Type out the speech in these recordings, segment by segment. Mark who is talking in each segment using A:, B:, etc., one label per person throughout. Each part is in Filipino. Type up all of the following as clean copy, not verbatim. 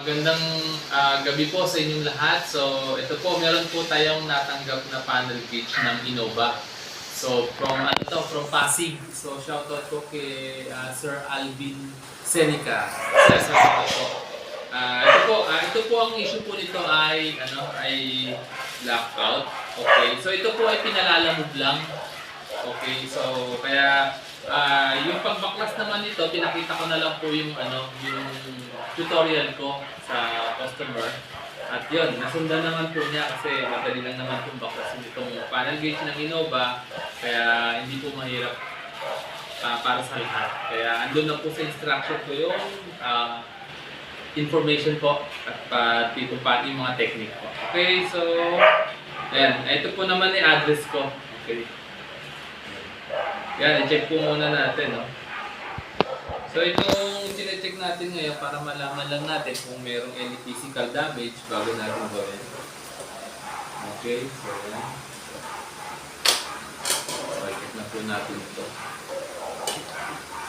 A: Magandang gabi po sa inyong lahat. So, ito po, meron po tayong natanggap na panel gauge ng Innova. So, from Pasig. So, shoutout po kay Sir Alvin Seneca. Salamat po. Ito po ang issue po nito ay blackout. Okay. So, ito po ay pinalalamove lang. Okay. So, kaya yung pagbaklas naman nito, pinakita ko na lang po yung yung tutorial ko sa customer. At yun, nasundan naman po niya kasi madali lang naman pong baklasin itong panel gauge ng Innova. Kaya hindi po mahirap para sa lahat. Kaya andun na po sa instruction ko yung information po at pati kung paano yung mga technique po. Okay, so ayan, ito po naman yung address ko. Okay. Yan, i-check po muna natin, no? So itong tine-check natin ngayon para malaman lang natin kung merong any physical damage bago natin gawin. Okay, so yan. So i-check na po natin ito.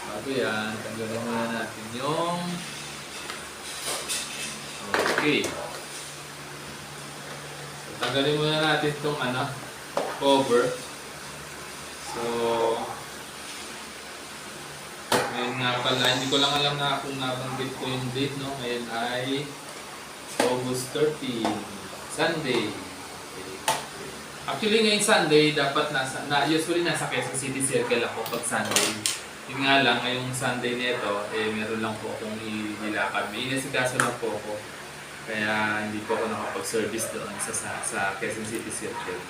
A: Bago yan, tanggalin muna natin yung okay. So tanggalin muna natin itong cover. So ngayon nga pala, hindi ko lang alam na kung nabanggit ko yung date, no? Ngayon ay August 13, Sunday. Okay. Actually ngayon Sunday, dapat usually nasa Quezon City Circle ako pag Sunday. Yun nga lang, ngayong Sunday nito, meron lang po akong inilakad. May inasikaso lang po ako. Kaya hindi po ako nakapag-service doon sa Quezon City Circle.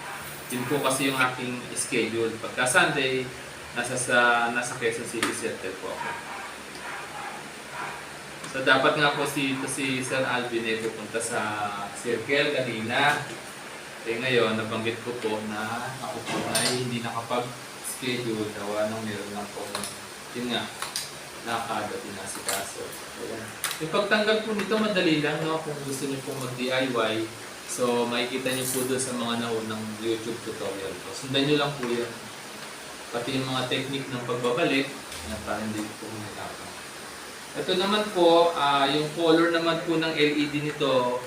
A: Yun po kasi yung aking schedule. Pagka Sunday, nasa Quezon City Circle po ako. So dapat nga po si Sir Alvin pupunta sa Circle kanina. Ngayon, nabanggit ko po na ako po ay hindi nakapag-schedule. Gawa nang meron lang po. Yun nga, nakakagad inasikaso. Yung pagtanggal po nito, madali lang, no? Kung gusto niyo pong mag-DIY. So makikita niyo po doon sa mga naunang YouTube tutorial ko. Sundan niyo lang po yan. Pati yung mga technique ng pagbabalik, para hindi po mahirapan. Ito naman po, yung color naman po ng LED nito,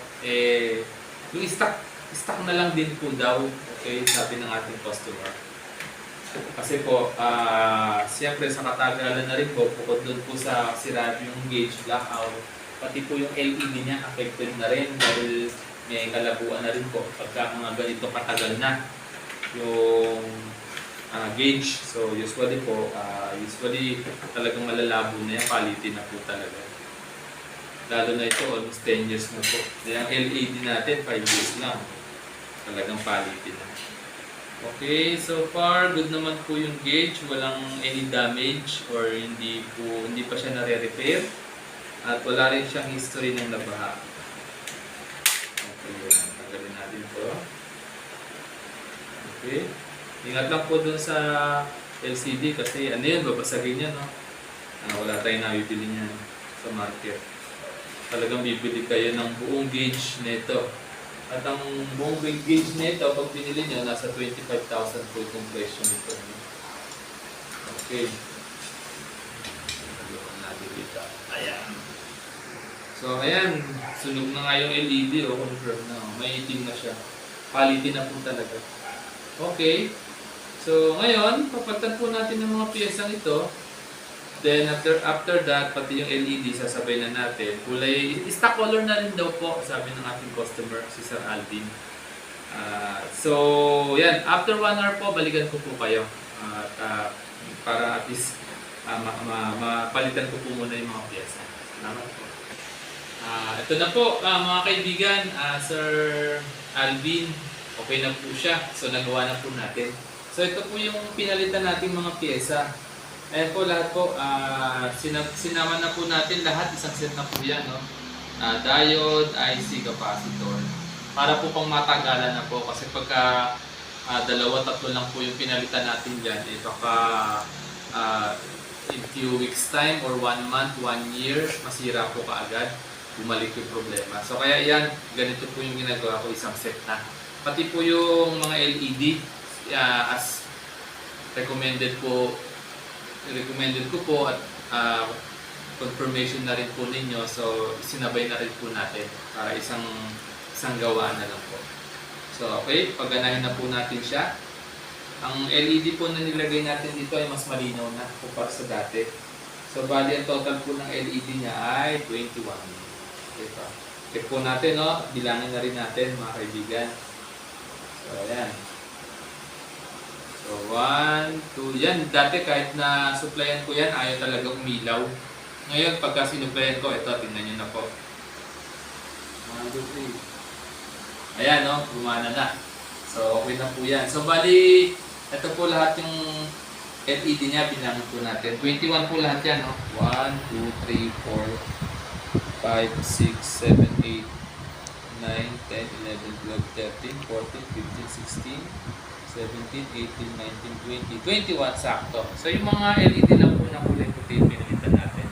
A: yung stock na lang din po daw, okay, sabi ng ating customer. Kasi po, siyempre sa katagalan na rin po, bukod doon po sa sira yung gauge blackout, pati po yung LED niya affected na rin dahil may kalabuan na rin po pagka mga ganito katagal na yung gauge. So usually po, talagang malalabo na yan, quality na po talaga. Lalo na ito, almost 10 years na po. Yung LED natin, 5 years lang. Talagang quality na. Okay, so far, good naman po yung gauge. Walang any damage or hindi pa siya nare-repair. At wala rin siyang history ng nabaha. Okay, tanggalin natin ito. Okay. Ingat lang po dun sa LCD kasi babasagin yan, no? Wala tayong nabibili niyan sa market. Talagang bibili kayo ng buong gauge nito. At ang buong gauge nito, pag binili nyo, nasa 25,000 po itong presyo nito. Okay. Tagalan natin dito. Ayan. So, ayan. Sunog na nga yung LED, confirm na. May itim na siya. Quality na po talaga. Okay. So, ngayon, papalitan po natin yung mga piyesang ito. Then, after that, pati yung LED, sasabay na natin. Kulay, stock color na rin daw po, sabi ng ating customer, si Sir Alvin. So, yan. After 1 hour po, balikan ko po kayo. Para at least, mapalitan ko po muna yung mga piyesa. Salamat po. Ito na po, mga kaibigan, Sir Alvin, okay na po siya. So, nagawa na po natin. So ito po yung pinalitan nating mga piyesa. Ayan po lahat po, sinama na po natin lahat, isang set na po yan, no? Diode, IC, capacitor. Para po pang matagalan na po kasi pagka 2-3 lang po yung pinalitan natin dyan, baka in few weeks time or 1 month, 1 year, masira po kaagad, bumalik yung problema. So kaya yan, ganito po yung ginagawa ko, isang set na. Pati po yung mga LED, as recommended ko po at confirmation na rin po ninyo. So, sinabay na rin po natin para isang gawaan na lang po. So, okay, pagganahin na po natin siya. Ang LED po na nilagay natin dito ay mas malinaw na kumpara sa dati. So, bali ang total po ng LED niya ay 21. Okay pa. Check po natin, no? Bilangin na rin natin, mga kaibigan. So, ayan. So, 1, 2, yan. Dati kahit na supplyan ko yan, ayaw talaga umilaw. Ngayon, pagka sinupplyan ko, ito, tingnan nyo na po. 1, 2, 3. Ayan, no? Gumana na. So, okay na po yan. So, bali, ito po lahat yung LED niya, binangon po natin. 21 po lahat yan, no? 1, 2, 3, 4, 5, 6, 7, 8, 9, 10, 11, 12, 13, 14, 15, 16, 17, 18, 19, 20, 21 sakto. So yung mga LED lang po na kulay puti pinalitan natin.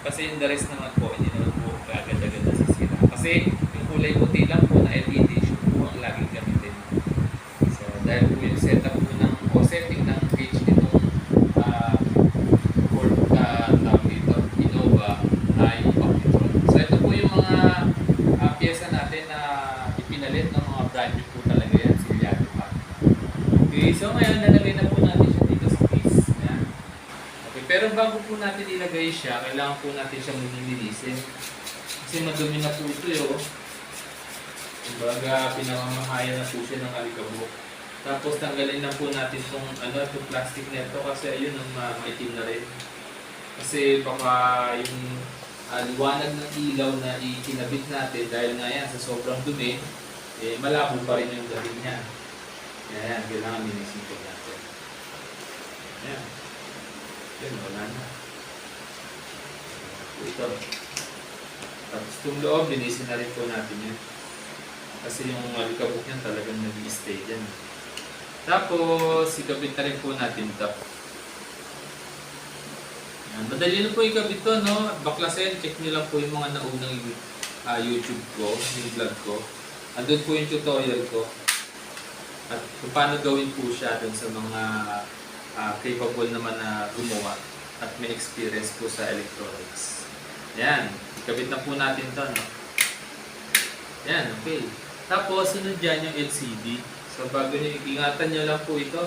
A: Kasi yung the rest naman po, hindi naman po agad-agad nasisira. Kasi yung kulay puti lang po na LED, siya po ang laging gamitin. So dahil po yung setup po ng, o setting ng page nitong tawag dito, Innova ay Optitron. So ito po yung mga pyesa natin na ipinalit ng mga brand new po talaga yan, silyado pa. Okay, so ngayon nalagay na po natin siya dito sa case. Yan. Okay, pero bago po natin ilagay siya, kailangan po natin siya linisin. Kasi madumi na po ito eh, oh. Kumbaga, pinamamahaya na po siya ng alikabok. Tapos tanggalin na po natin itong itong plastic nito kasi ayun ang maitim na rin. Kasi baka yung liwanag ng ilaw na ikinabit natin dahil nga yan sa sobrang dumi, malabo pa rin yung gabi niya. Yan, kailangan linisin po natin. Yan. Yan, wala na. Ito. Tapos itong loob, linisin na rin po natin yan. Kasi yung alikabok yan talagang nag-i-stay dyan. Tapos, ikabit na rin po natin ito. Madali na po ikabit ito, no? Baklasin, check nyo lang po yung mga naunang YouTube ko, yung vlog ko. Andun po yung tutorial ko. At kung paano gawin po siya dun sa mga capable naman na gumawa at may experience po sa electronics. Yan, ikabit na po natin ito, no? Yan, okay. Tapos, sunod dyan yung LCD. So, bago nyo, ingatan nyo lang po ito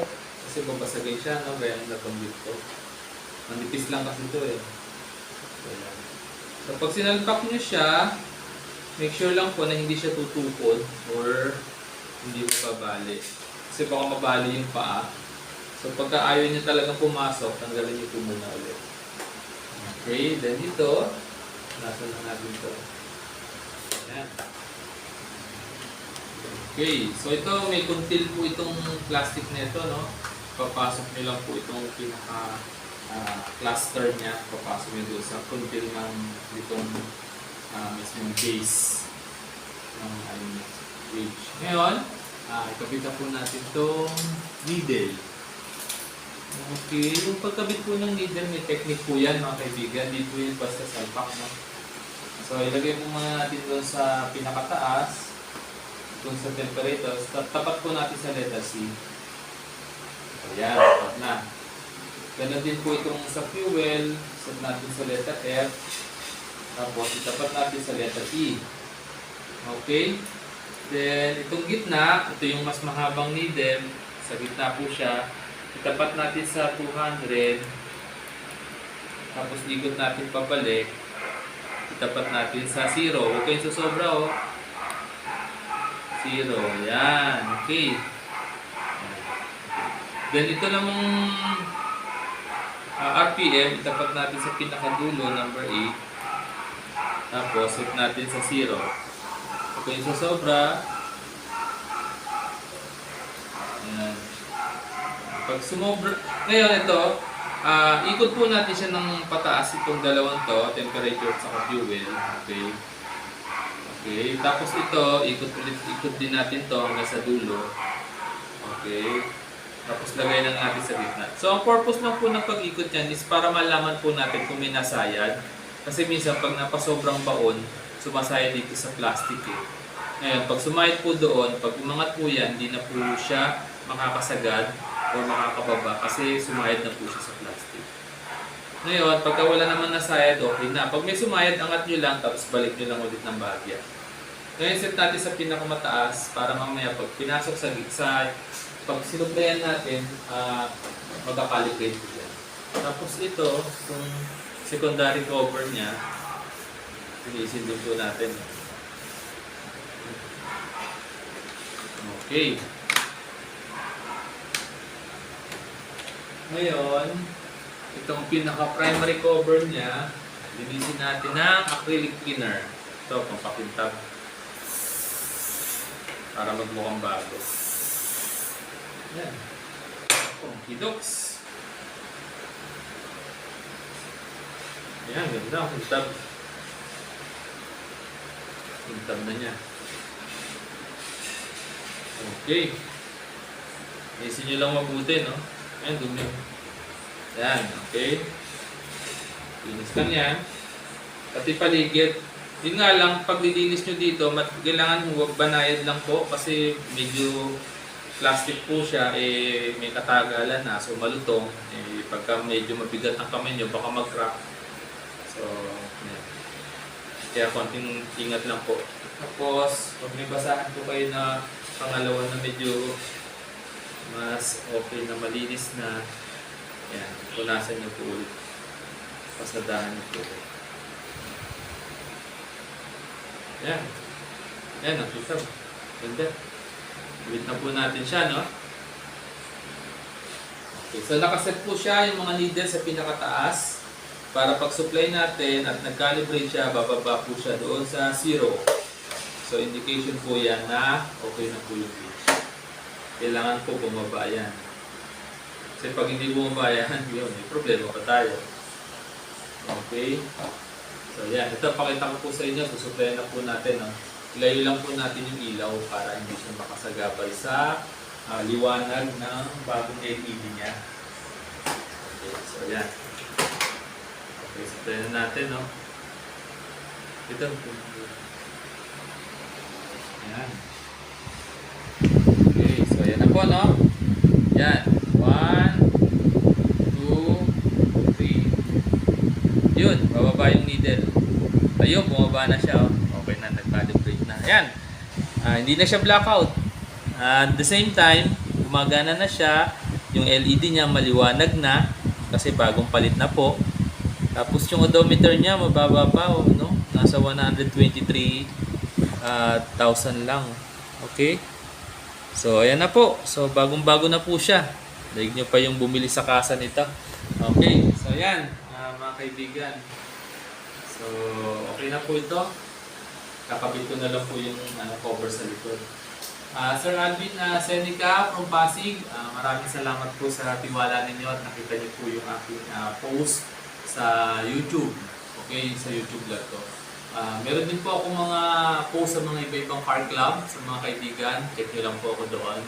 A: kasi babasagay siya, no? Gaya ng nabanggit ko. Manipis lang kasi ito eh. So, pag sinalpak nyo siya, make sure lang po na hindi siya tutukod or hindi mababali. Kasi baka mabali yung paa. So, pagka ayaw nyo talagang pumasok, tanggalin nyo po muna ulit. Okay, then ito, nasa na natin ito. Ayan. Okay, so ito may kuntil po itong plastic na ito, no? Papasok nyo lang po itong pinaka cluster niya, papasok nyo doon sa kuntil ng itong mismong base ng gauge. Ngayon, ikabit na po natin itong needle. Okay, yung pagkabit po ng needle, may technique po yan mga kaibigan, hindi po yun basta salpak, no? So ilagay po muna natin doon sa pinakataas, kung sa temperatures, tapat po natin sa letter C. Ayan, tapat na. Ganon din po itong sa fuel, set natin sa letter F. Tapos itapat natin sa letter E. Okay? Then itong gitna, ito yung mas mahabang needle. Sa gitna po siya. Itapat natin sa 200. Tapos ikot natin pabalik. Itapat natin sa 0. Huwag kayong susobra, oh. 0. Yan. Okay. Then ito namang RPM, itapat natin sa pinakadulo, number 8. Tapos, set natin sa 0. Okay, so sobra. Yan. Pag sumobra, ngayon ito, ikot po natin siya ng pataas itong dalawang to, temperature at fuel. Okay. Okay, tapos ito, ikot din natin to hanggang sa dulo. Okay. Tapos lagay na natin sa gitna. So, ang purpose lang po ng pag-ikot yan is para malaman po natin kung may nasayad. Kasi minsan, pag napasobrang baon, sumasayad dito sa plastic eh. Ngayon, pag sumayad po doon, pag umangat po yan, hindi na po siya makakasagad o makakababa kasi sumayad na po siya sa plastic. Ngayon, pagka wala naman nasayad, okay na. Pag may sumayad, angat nyo lang, tapos balik nyo lang ulit ng bahagya. Ngayon, set natin sa pinakamataas para mamaya pag pinasok sa gitsa, pag sinuplayan natin, magkakalibrate ko yan. Tapos ito, kung secondary cover niya, pinisin din po natin. Okay. Ngayon, itong pinaka-primary cover niya, linisin natin ng acrylic cleaner. Ito, pampakintab. Para magmukhang bago. Yan. Kidox. Yan, ganda. Kintab. Kintab na niya. Okay. Isin nyo lang mabuti, no? Ayan, dumi. Yan, okay. Linis lang yan. Pati paligid. Yun nga lang, pag lilinis nyo dito, kailangan huwag banayad lang po kasi medyo plastic po siya, may katagalan na. So malutong, pagka medyo mabigat ang kamay nyo, baka mag-crack. So, yan. Kaya konting ingat lang po. Tapos, pag may basahan po kayo na pangalawa na medyo mas okay na malinis na, yan, punasan nyo po ulit. Pasadahan nyo po ulit. Yan. Yan, nakita mo. Ganda. Ulit na po natin siya, no? Okay, so nakaset po siya yung mga needle sa pinakataas. Para pag-supply natin at nag-calibrate siya, bababa po siya doon sa 0. So indication po yan na okay na po yung gauge. Kailangan po bumaba yan. Kasi pag hindi bumaba yan, yun, may problema pa tayo. Okay. So yan, ito pakita ko po sa inyo, susuplayan na po natin. No? Ilayo lang po natin yung ilaw para hindi siya makasagabal sa liwanag ng bagong LED niya. Okay, so yan. Okay, suplayan na natin. No? Ito. Yan. Okay, so yan na po, no? Yan. 1, 2, 3. Yun, bababa yung needle. Ayun, bumaba na siya. Oh. Okay na, nag-calibrate na. Ayan. Hindi na siya blackout. At the same time, gumagana na siya. Yung LED niya maliwanag na kasi bagong palit na po. Tapos yung odometer niya mababa pa. Oh, no? Nasa 123,000 lang. Okay? So, ayan na po. So, bagong-bago na po siya. Daig nyo pa yung bumili sa kasa nito. Okay. So, ayan. Mga kaibigan. So, okay na po ito. Kakabit ko na lang po yung cover sa likod. Sir Alvin Seneca from Pasig, maraming salamat po sa tiwala ninyo at nakita niyo po yung aking post sa YouTube. Okay, sa YouTube vlog ko. Meron din po ako mga post sa mga iba-ibang car club, sa mga kaibigan. Check nyo lang po ako doon.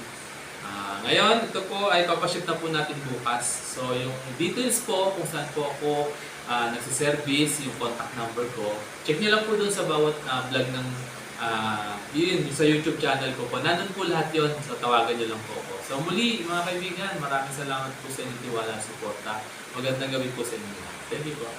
A: Ngayon, ito po ay papaship na po natin bukas. So, yung details po kung saan po ako nagsiservice, yung contact number ko. Check nyo lang po doon sa bawat vlog ng yun, sa YouTube channel ko po. Nandun po lahat yun. So, tawagan nyo lang po ako. So, muli, mga kaibigan, maraming salamat po sa inyong tiwala at suporta. Magandang gabi po sa inyo. Thank you po.